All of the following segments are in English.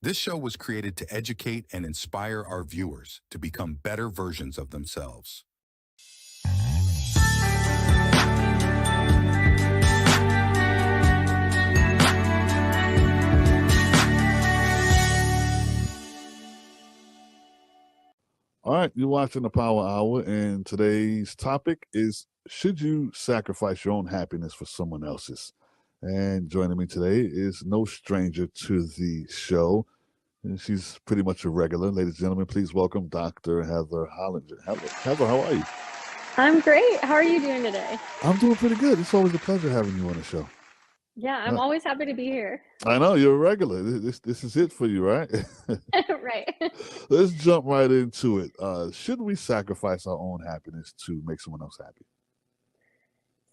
This show was created to educate and inspire our viewers to become better versions of themselves. All right, you're watching the Power Hour, and today's topic is: should you sacrifice your own happiness for someone else's? And joining me today is no stranger to the show. And she's pretty much a regular. Ladies and gentlemen, please welcome Dr. Heather Hollinger. Heather, how are you? I'm great. How are you doing today? I'm doing pretty good. It's always a pleasure having you on the show. Yeah, I'm always happy to be here. I know you're a regular. This is it for you, right? Right. Let's jump right into it. Should we sacrifice our own happiness to make someone else happy?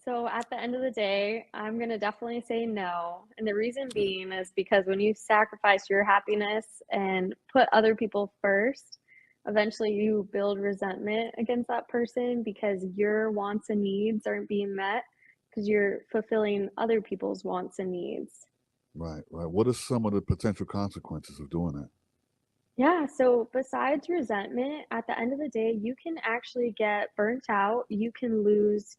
So at the end of the day, I'm going to definitely say no. And the reason being is because when you sacrifice your happiness and put other people first, eventually you build resentment against that person because your wants and needs aren't being met because you're fulfilling other people's wants and needs. Right, right. What are some of the potential consequences of doing that? Yeah, so besides resentment, at the end of the day, you can actually get burnt out. You can lose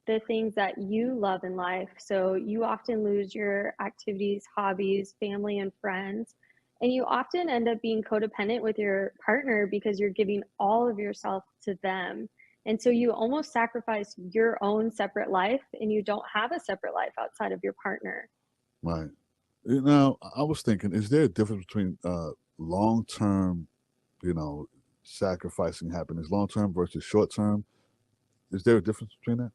the things that you love in life. So you often lose your activities, hobbies, family, and friends. And you often end up being codependent with your partner because you're giving all of yourself to them. And so you almost sacrifice your own separate life and you don't have a separate life outside of your partner. Right. Now, I was thinking, is there a difference between long-term, sacrificing happiness, long-term versus short-term? Is there a difference between that?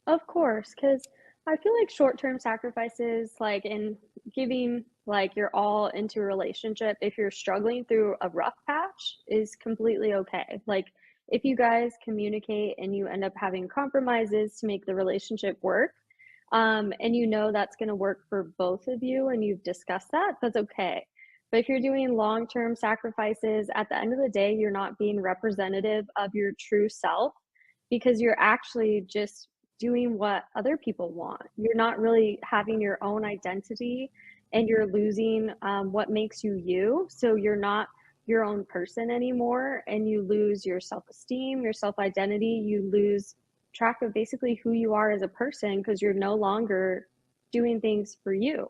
Of course, because I feel like short-term sacrifices, like in giving like your all into a relationship, if you're struggling through a rough patch, is completely okay. Like if you guys communicate and you end up having compromises to make the relationship work, and you know that's going to work for both of you and you've discussed that, that's okay. But if you're doing long-term sacrifices, at the end of the day, you're not being representative of your true self because you're actually just doing what other people want. You're not really having your own identity and you're losing what makes you you. So you're not your own person anymore and you lose your self esteem, your self identity. You lose track of basically who you are as a person because you're no longer doing things for you.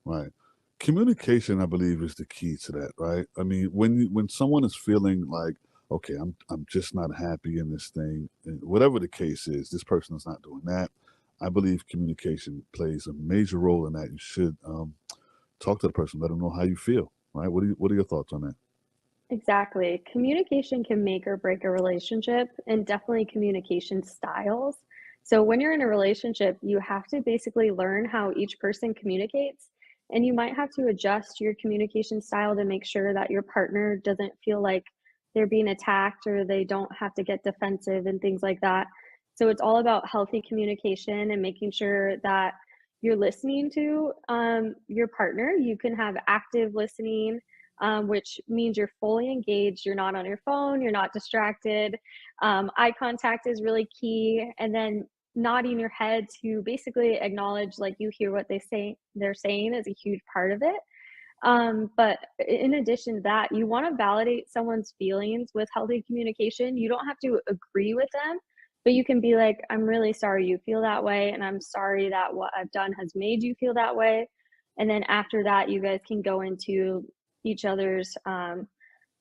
Right. Communication, I believe, is the key to that, right? I mean, when someone is feeling like, okay, I'm just not happy in this thing, and whatever the case is, this person is not doing that. I believe communication plays a major role in that. You should talk to the person, let them know how you feel, right? What are your thoughts on that? Exactly. Communication can make or break a relationship, and definitely communication styles. So, when you're in a relationship, you have to basically learn how each person communicates, and you might have to adjust your communication style to make sure that your partner doesn't feel like they're being attacked or they don't have to get defensive and things like that. So, it's all about healthy communication and making sure that you're listening to your partner. You can have active listening, which means you're fully engaged. You're not on your phone, you're not distracted. Eye contact is really key. And then nodding your head to basically acknowledge like you hear what they're saying is a huge part of it. But in addition to that, you want to validate someone's feelings with healthy communication. You don't have to agree with them, but you can be like, I'm really sorry you feel that way, and I'm sorry that what I've done has made you feel that way. And then after that, you guys can go into each other's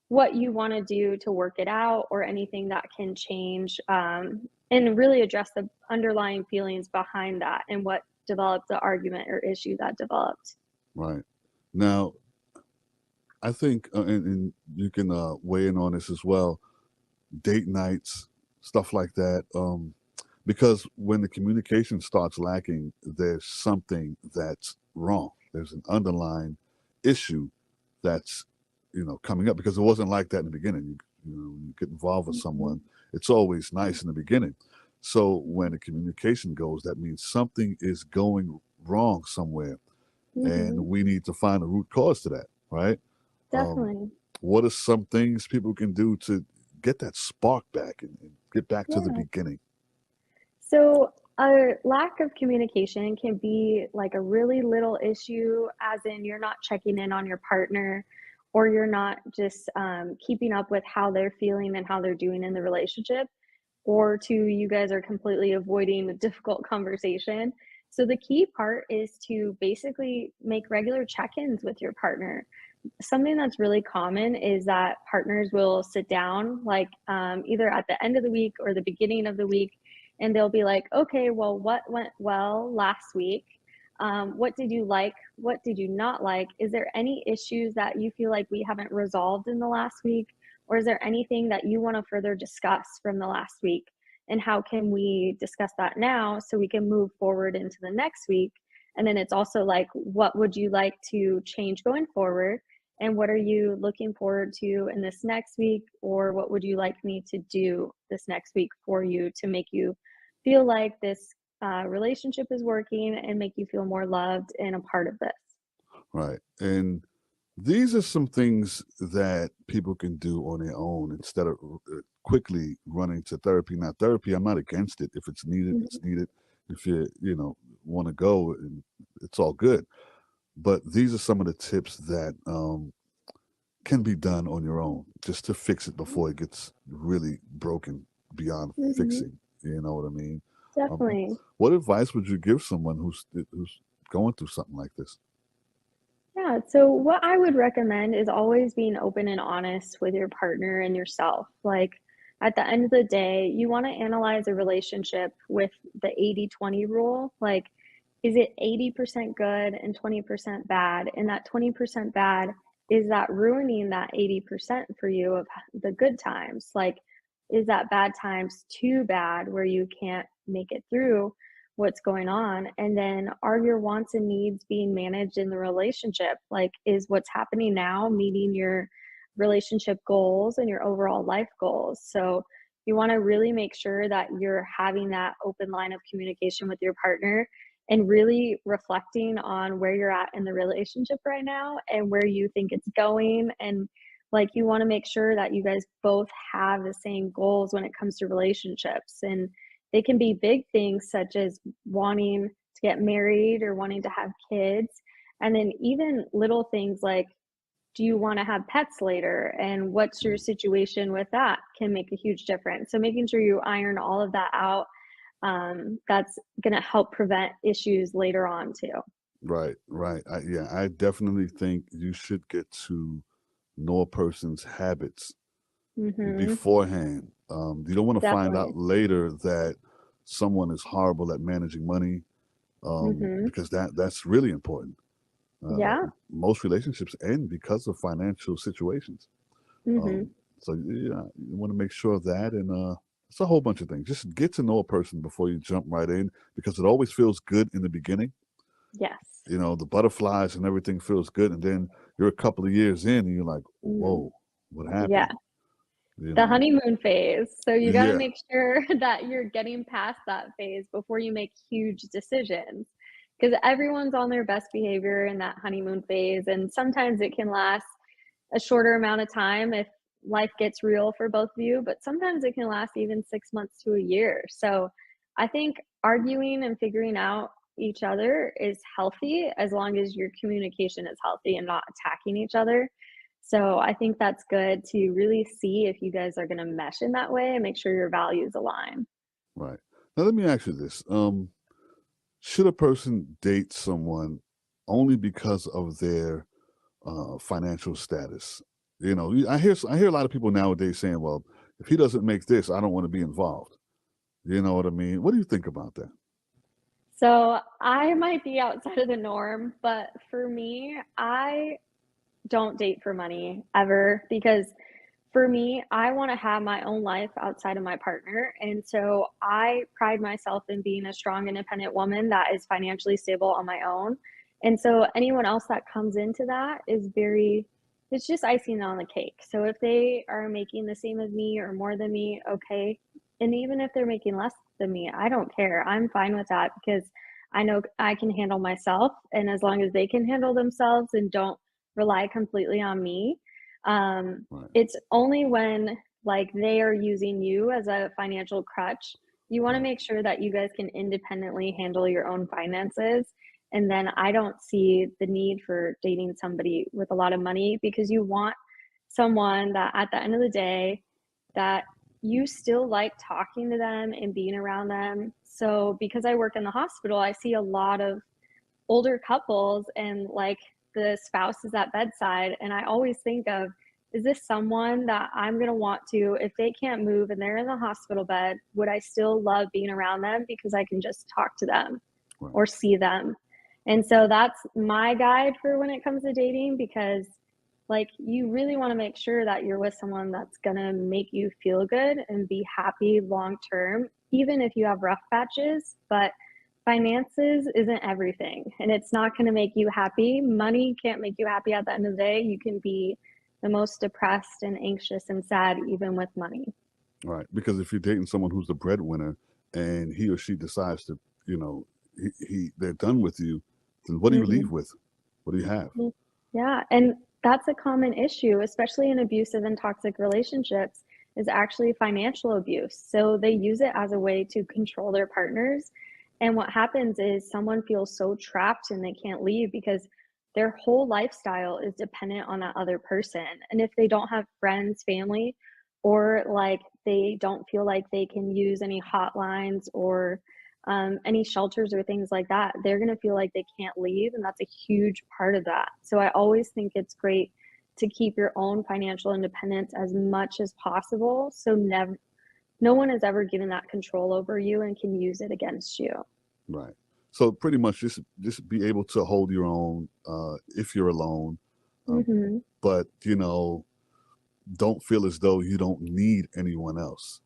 what you want to do to work it out or anything that can change, and really address the underlying feelings behind that and what developed the argument or issue that developed. Right. Now, I think, and you can weigh in on this as well, date nights, stuff like that. Because when the communication starts lacking, there's something that's wrong. There's an underlying issue that's coming up because it wasn't like that in the beginning. You get involved with Mhm. someone, it's always nice in the beginning. So when the communication goes, that means something is going wrong somewhere, and Mhm. we need to find a root cause to that, right? Um, Definitely. what are some things people can do to get that spark back and get back to the Yeah. beginning? So A lack of communication can be like a really little issue, as in you're not checking in on your partner, or you're not just keeping up with how they're feeling and how they're doing in the relationship, or two, you guys are completely avoiding the difficult conversation. So the key part is to basically make regular check-ins with your partner. Something that's really common is that partners will sit down, like, either at the end of the week or the beginning of the week, and they'll be like, okay, well, what went well last week? What did you like? What did you not like? Is there any issues that you feel like we haven't resolved in the last week? Or is there anything that you want to further discuss from the last week? And how can we discuss that now so we can move forward into the next week? And then it's also like, what would you like to change going forward? And what are you looking forward to in this next week? Or what would you like me to do this next week for you to make you feel like this relationship is working and make you feel more loved and a part of this? Right. And these are some things that people can do on their own instead of quickly running to therapy. Now, therapy, I'm not against it. If it's needed, Mhm. it's needed. If want to go, and it's all good. But these are some of the tips that can be done on your own just to fix it before it gets really broken beyond Mhm. fixing. You know what I mean? Um, Definitely. what advice would you give someone who's going through something like this? Yeah, so what I would recommend is always being open and honest with your partner and yourself. Like, at the end of the day, you want to analyze a relationship with the 80/20 rule. Like, is it 80% good and 20% bad? And that 20% bad, is that ruining that 80% for you of the good times? Like, is that bad times too bad where you can't make it through what's going on? And then, are your wants and needs being managed in the relationship? Like, is what's happening now meeting your relationship goals and your overall life goals? So you want to really make sure that you're having that open line of communication with your partner and really reflecting on where you're at in the relationship right now and where you think it's going. And like, you want to make sure that you guys both have the same goals when it comes to relationships. And they can be big things such as wanting to get married or wanting to have kids. And then even little things like, do you want to have pets later? And what's your Mm. situation with that can make a huge difference. So making sure you iron all of that out, that's going to help prevent issues later on too. Right, right. Yeah, I definitely think you should get to know a person's habits Hmm. beforehand. You don't want to find out Definitely. later that someone is horrible at managing money, Hmm. because that's really important. Yeah. Most relationships end because of financial situations. Hmm. Um, so yeah, you want to make sure of that, and it's a whole bunch of things. Just get to know a person before you jump right in, because it always feels good in the beginning. Yes. The butterflies and everything feels good, and then you're a couple of years in, and you're like, Mm. "Whoa, what Yeah. happened?" You The know? honeymoon phase. So you got to Yeah, make sure that you're getting past that phase before you make huge decisions. Because everyone's on their best behavior in that honeymoon phase. And sometimes it can last a shorter amount of time if life gets real for both of you, but sometimes it can last even 6 months to a year. So I think arguing and figuring out each other is healthy as long as your communication is healthy and not attacking each other. So I think that's good to really see if you guys are going to mesh in that way and make sure your values align. right. Now let me ask you this: should a person date someone only because of their financial status? I hear a lot of people nowadays saying, "Well, if he doesn't make this, I don't want to be involved." You know what I mean? What do you think about that? So I might be outside of the norm, but for me, I don't date for money ever, because for me, I want to have my own life outside of my partner. And so I pride myself in being a strong, independent woman that is financially stable on my own. And so anyone else that comes into that is it's just icing on the cake. So if they are making the same as me or more than me, okay. And even if they're making less than me, I don't care. I'm fine with that because I know I can handle myself. And as long as they can handle themselves and don't rely completely on me, um, Right. it's only when, like, they are using you as a financial crutch You want to Right. make sure that you guys can independently handle your own finances. And then I don't see the need for dating somebody with a lot of money because you want someone that at the end of the day that you still like talking to them and being around them. So because I work in the hospital, I see a lot of older couples and like the spouse is at bedside and I always think of, is this someone that I'm going to want to, if they can't move and they're in the hospital bed, would I still love being around them because I can just talk to them Right. or see them? And so that's my guide for when it comes to dating, because like you really want to make sure that you're with someone that's going to make you feel good and be happy long term, even if you have rough patches. But finances isn't everything, and it's not going to make you happy. Money can't make you happy at the end of the day. You can be the most depressed and anxious and sad even with money. Right. Because if you're dating someone who's the breadwinner and he or she decides to, you know, they're done with you, then what do you leave Mhm. with? What do you have? Mm, yeah, and that's a common issue, especially in abusive and toxic relationships, is actually financial abuse. So they use it as a way to control their partners. And what happens is someone feels so trapped and they can't leave because their whole lifestyle is dependent on that other person. And if they don't have friends, family, or like they don't feel like they can use any hotlines or any shelters or things like that, they're going to feel like they can't leave. And that's a huge part of that. So I always think it's great to keep your own financial independence as much as possible. So never, no one is ever given that control over you and can use it against you. Right. So pretty much just be able to hold your own if you're alone, um, Hmm. but don't feel as though you don't need anyone else.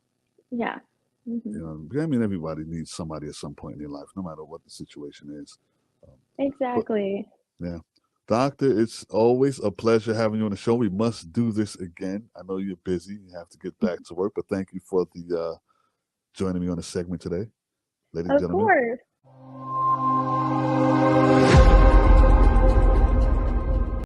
Yeah. Hmm. I mean, everybody needs somebody at some point in their life, no matter what the situation is. Um, but Exactly. yeah, Doctor, it's always a pleasure having you on the show. We must do this again. I know you're busy; you have to get back to work. But thank you for the joining me on the segment today, ladies and Of gentlemen. course.